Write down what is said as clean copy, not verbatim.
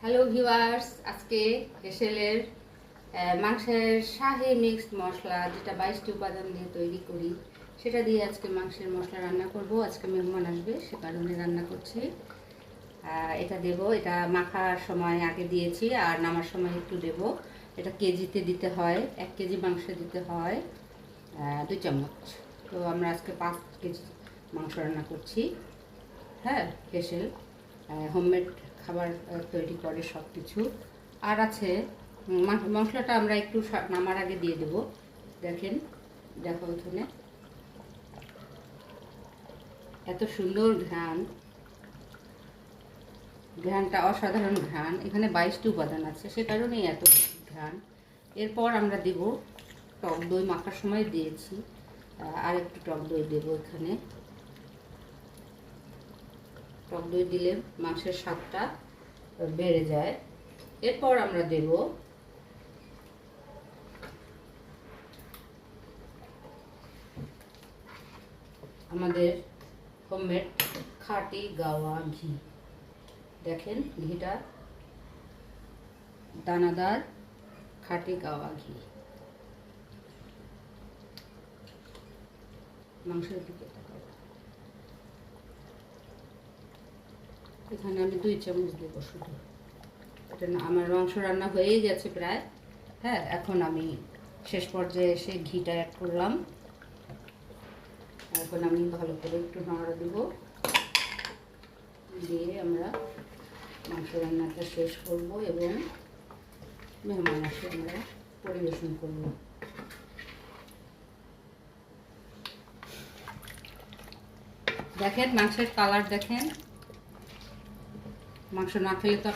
Hello viewers, আজকে এসেলের মাংসের শাহি mixed মশলা যেটা 22টি উপাদান দিয়ে তৈরি করি সেটা দিয়ে আজকে মাংসের মশলা রান্না করব। আজকে মেহমান আসবে, সে কারণে রান্না করছি। এটা দেব, এটা মাখার সময় আগে দিয়েছি আর নামার সময় একটু দেব। এটা কেজিতে দিতে হয়, 1 কেজি মাংসে দিতে হয় 2 চামচ। তো আমরা আজকে 5 কেজি মাংস রান্না করছি। হ্যাঁ, হেসেল হোমমেড খাবার তৈরি করে সব কিছু। আর আছে মশলাটা আমরা একটু নামার আগে দিয়ে দেব। দেখেন, দেখো এখানে এত সুন্দর ঘ্রাণটা অসাধারণ ঘ্রাণ। এখানে 22টি উপাদান আছে, সে কারণেই এত ঘ্রাণ। এরপর আমরা দেব টক দই, মাখার সময় দিয়েছি, আর একটু টক দই দেব। এখানে টক দই দিলে মাংসের স্বাদটা বেড়ে যায়। এরপর আমরা দেব আমাদের হোমমেড খাঁটি গাওয়া ঘি। দেখেন ঘিটা দানাদার খাঁটি গাওয়া ঘি। মাংসের দিকে তাকাও। এখানে আমি 2 চামচ দেব শুধু। এটা না, আমার মাংস রান্না হয়েই গেছে প্রায়। হ্যাঁ, এখন আমি শেষ পর্যায়ে এসে ঘিটা অ্যাড করলাম। এখন আমি ভালো করে একটু নাড়া দেব, দিয়ে আমরা মাংস রান্নাটা শেষ করব এবং মেহমান আসে আমরা পরিবেশন করব। দেখেন মাংসের কালার, দেখেন মাংস না খেলে তো